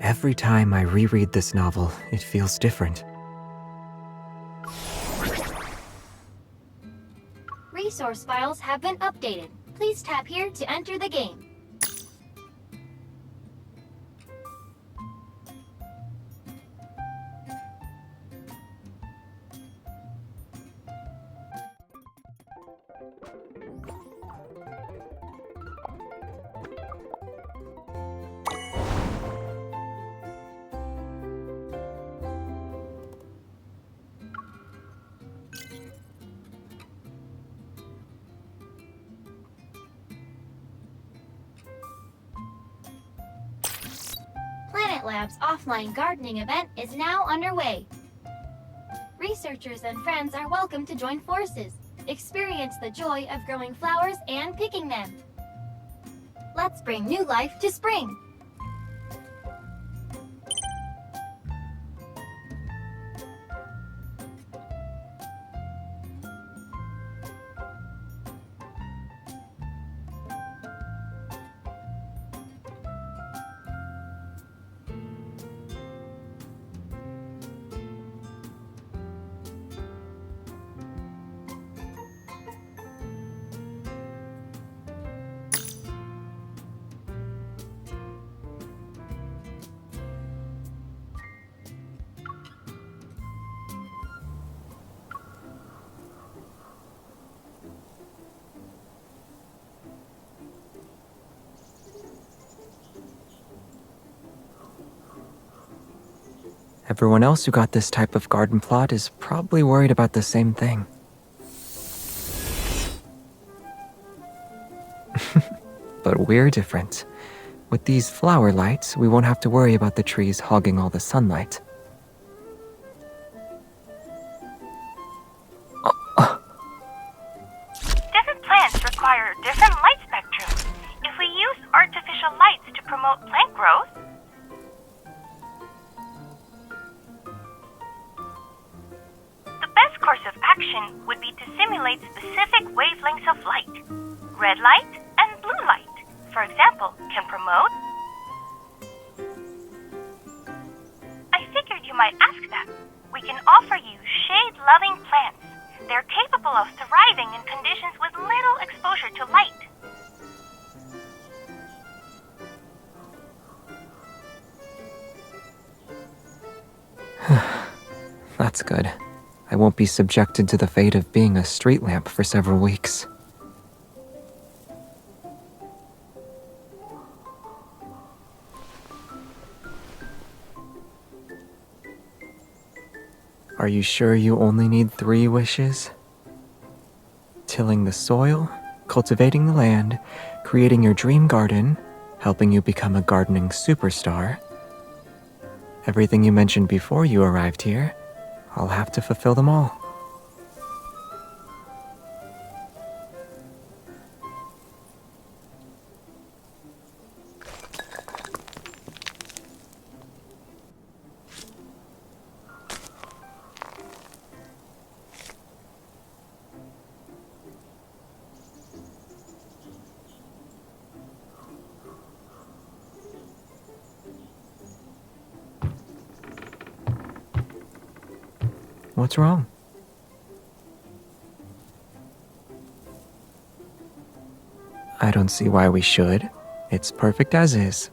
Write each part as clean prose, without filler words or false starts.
Every time I reread this novel, it feels different. Resource files have been updated. Please tap here to enter the game. Planet Lab's offline gardening event is now underway. Researchers and friends are welcome to join forces. Experience the joy of growing flowers and picking them. Let's bring new life to spring. Everyone else who got this type of garden plot is probably worried about the same thing. But we're different. With these flower lights, we won't have to worry about the trees hogging all the sunlight. Different plants require different light spectrum. If we use artificial lights to promote plant growth, the best course of action would be to simulate specific wavelengths of light. Red light and blue light, for example, can promote. I figured you might ask that. We can offer you shade-loving plants. They're capable of thriving in conditions with little exposure to light. That's good. I won't be subjected to the fate of being a street lamp for several weeks. Are you sure you only need 3 wishes? Tilling the soil, cultivating the land, creating your dream garden, helping you become a gardening superstar. Everything you mentioned before you arrived here, I'll have to fulfill them all. What's wrong? I don't see why we should. It's perfect as is.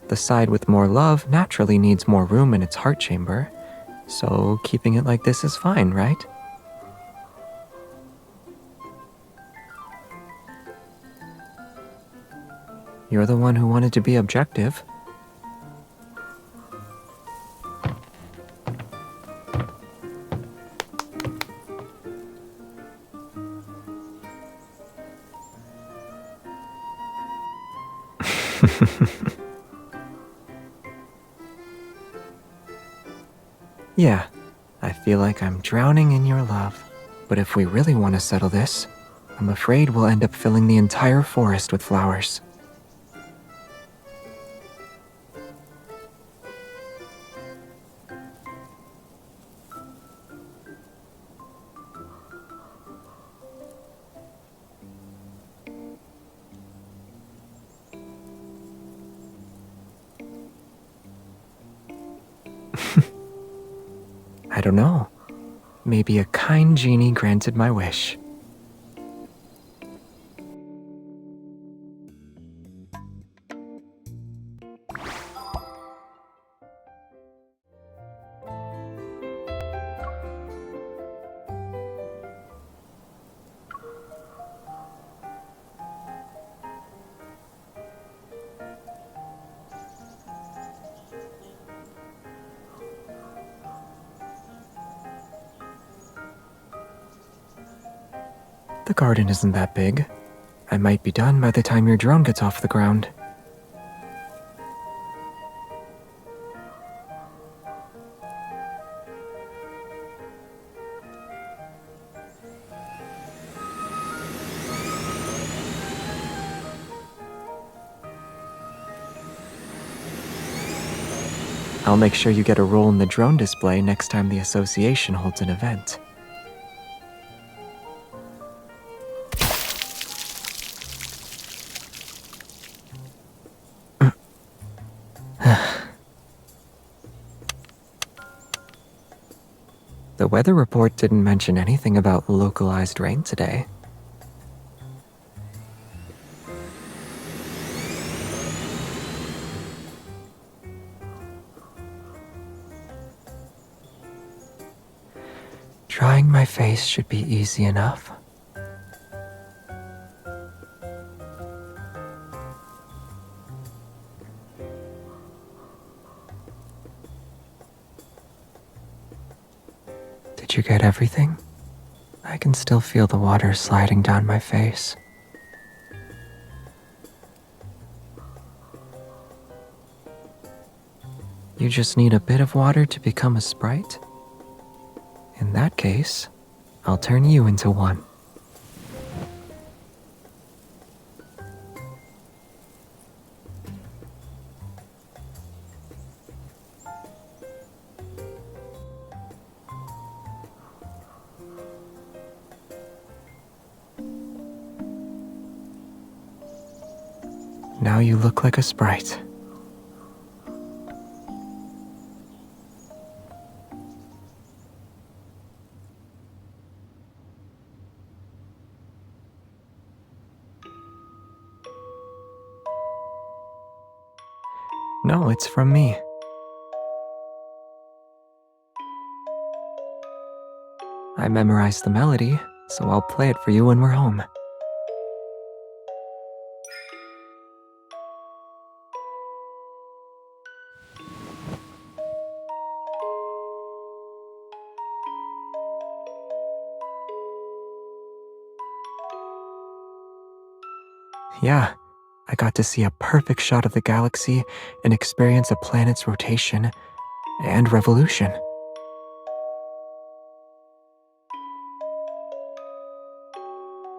The side with more love naturally needs more room in its heart chamber, so keeping it like this is fine, right? You're the one who wanted to be objective. Yeah, I feel like I'm drowning in your love. But if we really want to settle this, I'm afraid we'll end up filling the entire forest with flowers. don't know. Maybe a kind genie granted my wish. The garden isn't that big. I might be done by the time your drone gets off the ground. I'll make sure you get a role in the drone display next time the association holds an event. The weather report didn't mention anything about localized rain today. Drying my face should be easy enough. Did you get everything? I can still feel the water sliding down my face. You just need a bit of water to become a sprite? In that case, I'll turn you into one. Now you look like a sprite. No, it's from me. I memorized the melody, so I'll play it for you when we're home. Yeah, I got to see a perfect shot of the galaxy and experience a planet's rotation and revolution.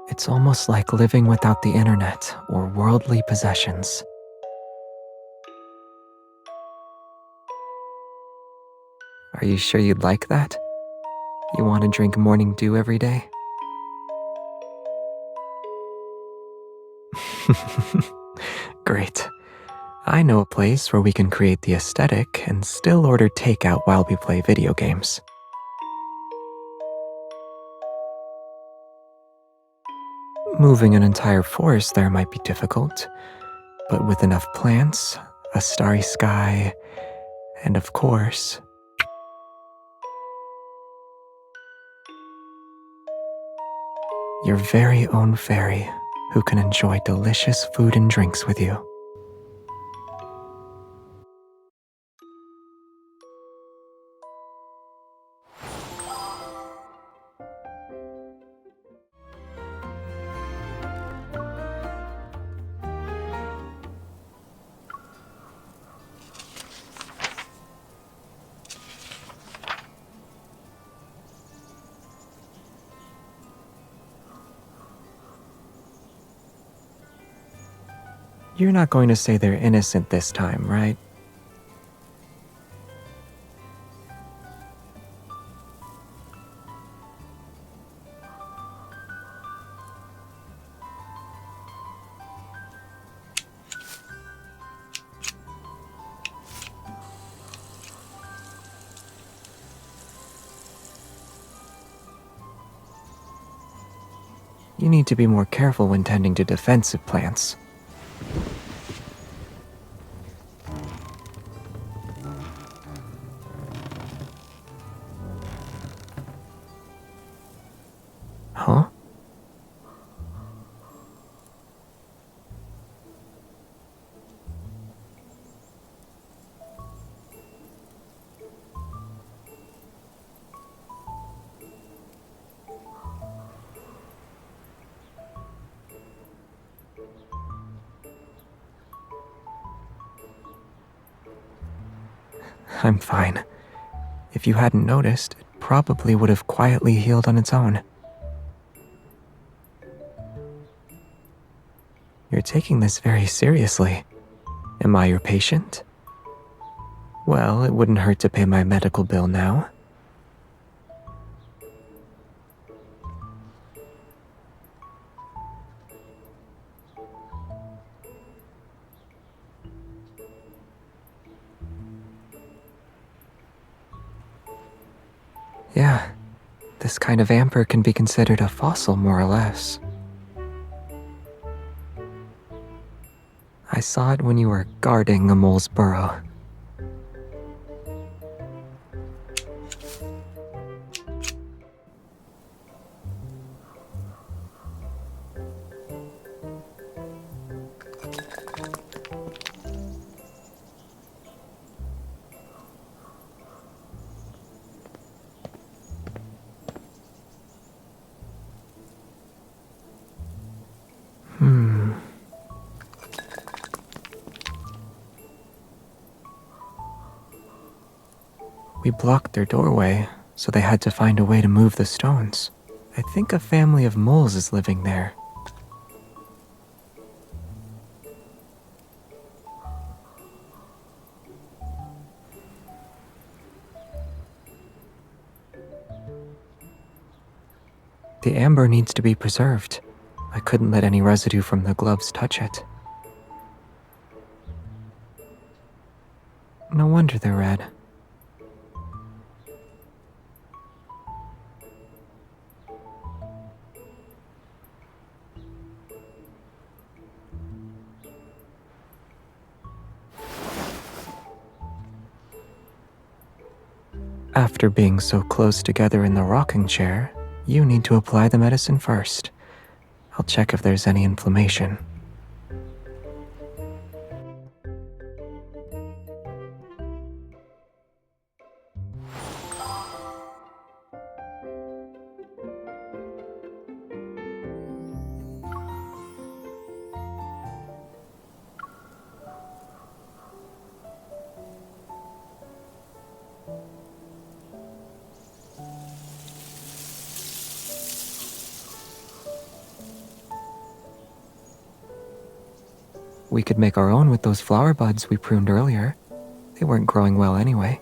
It's almost like living without the internet or worldly possessions. Are you sure you'd like that? You want to drink morning dew every day? Great. I know a place where we can create the aesthetic and still order takeout while we play video games. Moving an entire forest there might be difficult, but with enough plants, a starry sky, and of course, your very own fairy who can enjoy delicious food and drinks with you. You're not going to say they're innocent this time, right? You need to be more careful when tending to defensive plants. Huh? I'm fine. If you hadn't noticed, it probably would have quietly healed on its own. You're taking this very seriously. Am I your patient? Well, it wouldn't hurt to pay my medical bill now. Yeah, this kind of amber can be considered a fossil, more or less. I saw it when you were guarding a mole's burrow. We blocked their doorway, so they had to find a way to move the stones. I think a family of moles is living there. The amber needs to be preserved. I couldn't let any residue from the gloves touch it. No wonder they're red. After being so close together in the rocking chair, you need to apply the medicine first. I'll check if there's any inflammation. We could make our own with those flower buds we pruned earlier. They weren't growing well anyway.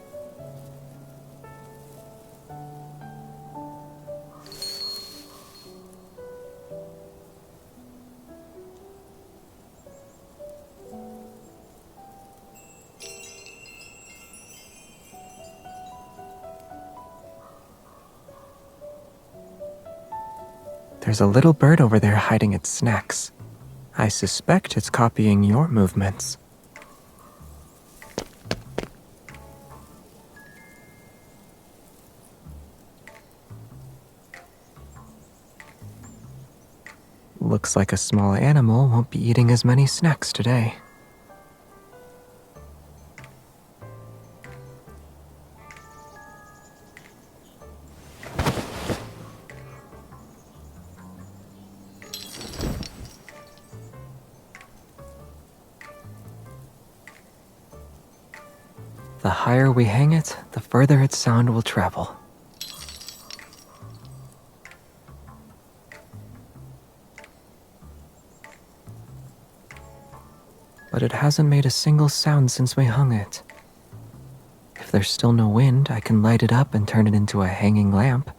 There's a little bird over there hiding its snacks. I suspect it's copying your movements. Looks like a small animal won't be eating as many snacks today. The higher we hang it, the further its sound will travel. But it hasn't made a single sound since we hung it. If there's still no wind, I can light it up and turn it into a hanging lamp.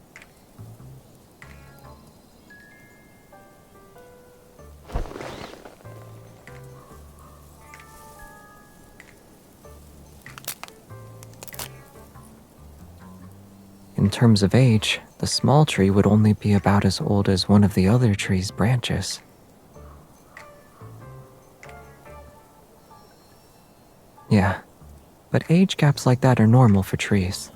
In terms of age, the small tree would only be about as old as one of the other tree's branches. Yeah, but age gaps like that are normal for trees.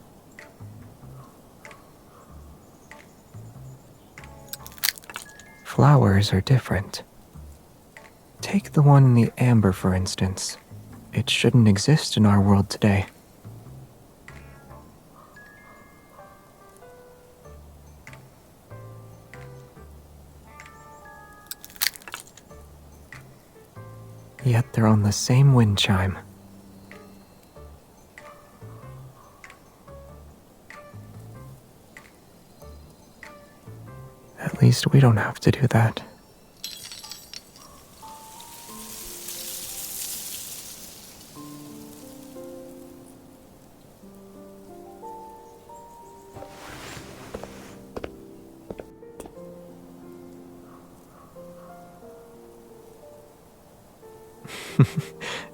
Flowers are different. Take the one in the amber, for instance. It shouldn't exist in our world today. Yet they're on the same wind chime. At least we don't have to do that.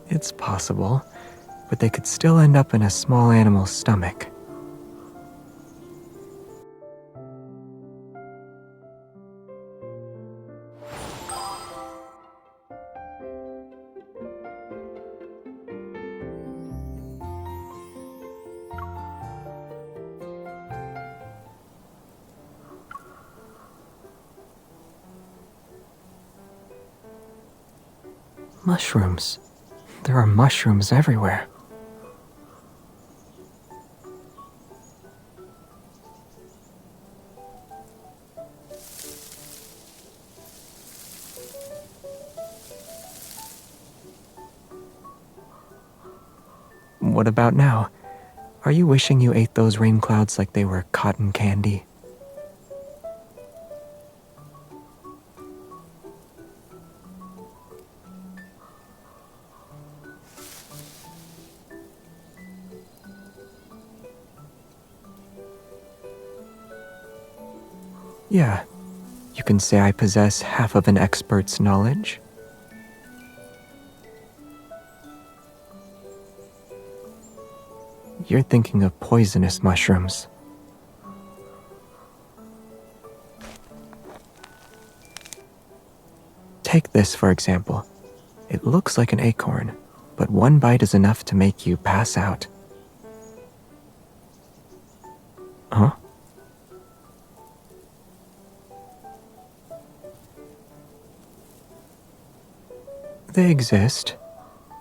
It's possible, but they could still end up in a small animal's stomach. Mushrooms. There are mushrooms everywhere. What about now? Are you wishing you ate those rain clouds like they were cotton candy? Yeah, you can say I possess half of an expert's knowledge. You're thinking of poisonous mushrooms. Take this, for example. It looks like an acorn, but one bite is enough to make you pass out. Huh? They exist.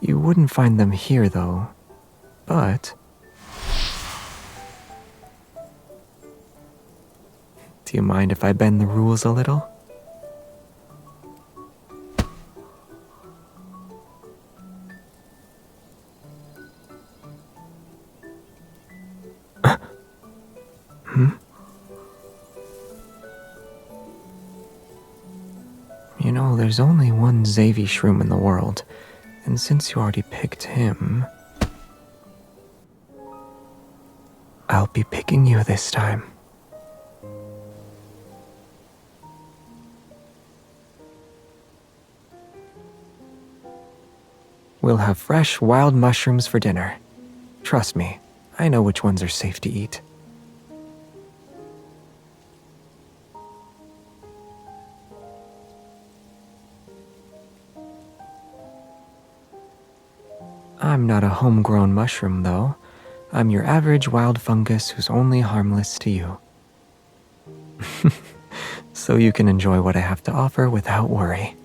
You wouldn't find them here, though. But do you mind if I bend the rules a little? You know, there's only one Xavier shroom in the world, and since you already picked him, I'll be picking you this time. We'll have fresh, wild mushrooms for dinner. Trust me, I know which ones are safe to eat. I'm not a homegrown mushroom, though. I'm your average wild fungus who's only harmless to you. So you can enjoy what I have to offer without worry.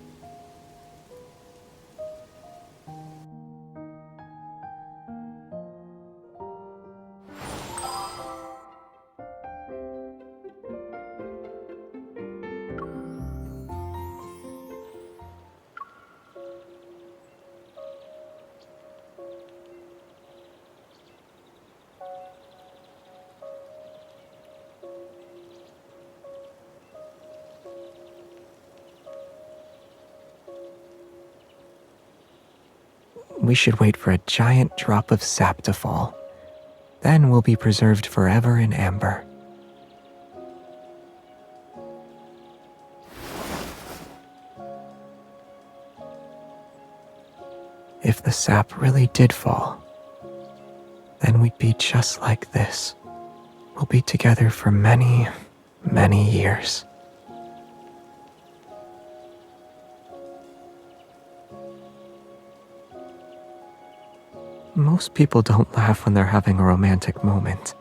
We should wait for a giant drop of sap to fall. Then we'll be preserved forever in amber. If the sap really did fall, then we'd be just like this, We'll be together for many, many years. Most people don't laugh when they're having a romantic moment.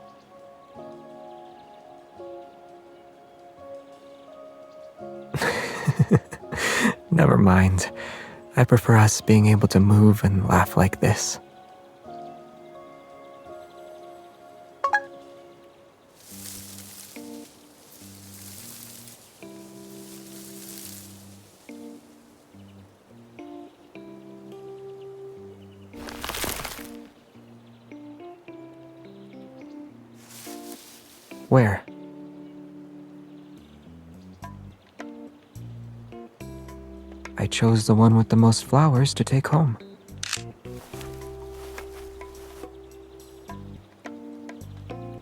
Never mind. I prefer us being able to move and laugh like this. Where? I chose the one with the most flowers to take home.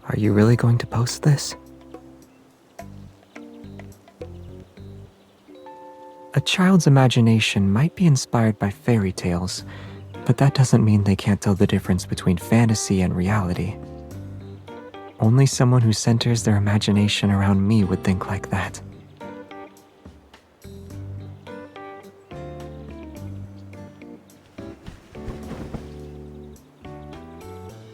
Are you really going to post this? A child's imagination might be inspired by fairy tales, but that doesn't mean they can't tell the difference between fantasy and reality. Only someone who centers their imagination around me would think like that.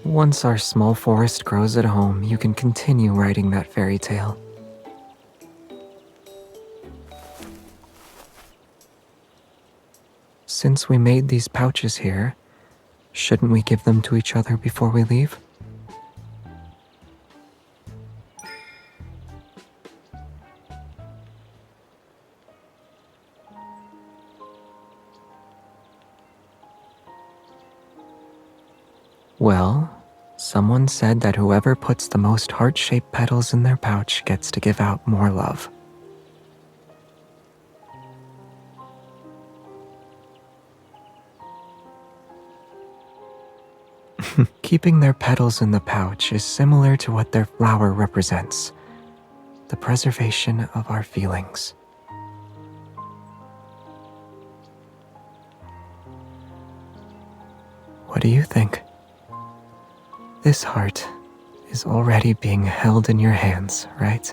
Once our small forest grows at home, you can continue writing that fairy tale. Since we made these pouches here, shouldn't we give them to each other before we leave? Well, someone said that whoever puts the most heart-shaped petals in their pouch gets to give out more love. Keeping their petals in the pouch is similar to what their flower represents, the preservation of our feelings. What do you think? This heart is already being held in your hands, right?